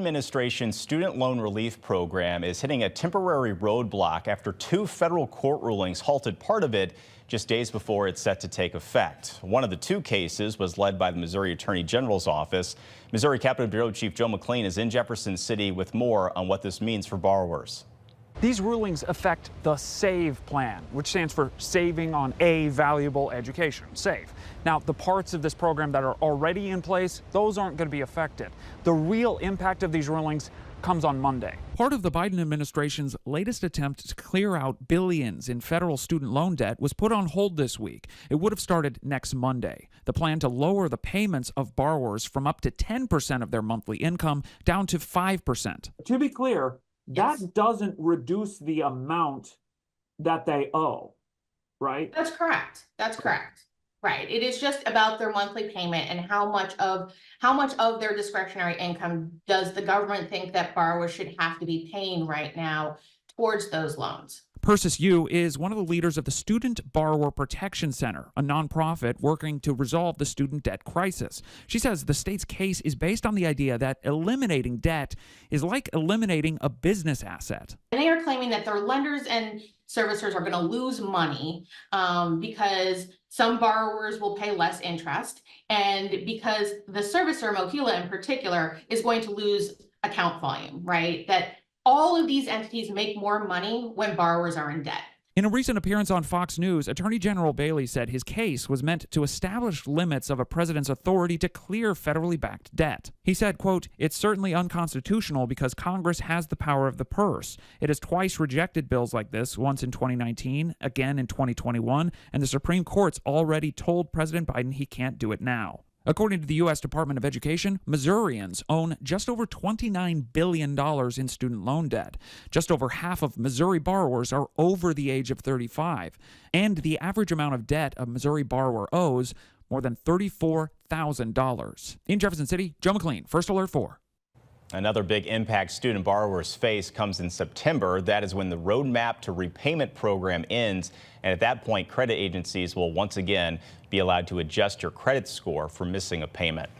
Administration's student loan relief program is hitting a temporary roadblock after two federal court rulings halted part of it just days before it's set to take effect. One of the two cases was led by the Missouri Attorney General's office. Missouri Capitol Bureau Chief Joe McLean is in Jefferson City with more on what this means for borrowers. These rulings affect the SAVE plan, which stands for Saving on a Valuable Education, SAVE. Now, the parts of this program that are already in place, those aren't going to be affected. The real impact of these rulings comes on Monday. Part of the Biden administration's latest attempt to clear out billions in federal student loan debt was put on hold this week. It would have started next Monday. The plan to lower the payments of borrowers from up to 10% of their monthly income down to 5%. To be clear, that doesn't reduce the amount that they owe, right? That's correct. That's correct. Right. It is just about their monthly payment and how much of their discretionary income does the government think that borrowers should have to be paying right now towards those loans. Persis Yu is one of the leaders of the Student Borrower Protection Center, a nonprofit working to resolve the student debt crisis. She says the state's case is based on the idea that eliminating debt is like eliminating a business asset. And they are claiming that their lenders and servicers are going to lose money because some borrowers will pay less interest, and because the servicer, Mohila in particular, is going to lose account volume, right? That all of these entities make more money when borrowers are in debt. In a recent appearance on Fox News, Attorney General Bailey said his case was meant to establish limits of a president's authority to clear federally backed debt. He said, quote, "It's certainly unconstitutional because Congress has the power of the purse. It has twice rejected bills like this, once in 2019, again in 2021, and the Supreme Court's already told President Biden he can't do it now." According to the U.S. Department of Education, Missourians own just over $29 billion in student loan debt. Just over half of Missouri borrowers are over the age of 35. And the average amount of debt a Missouri borrower owes, more than $34,000. In Jefferson City, Joe McLean, First Alert 4. Another big impact student borrowers face comes in September. That is when the roadmap to repayment program ends. And at that point, credit agencies will once again be allowed to adjust your credit score for missing a payment.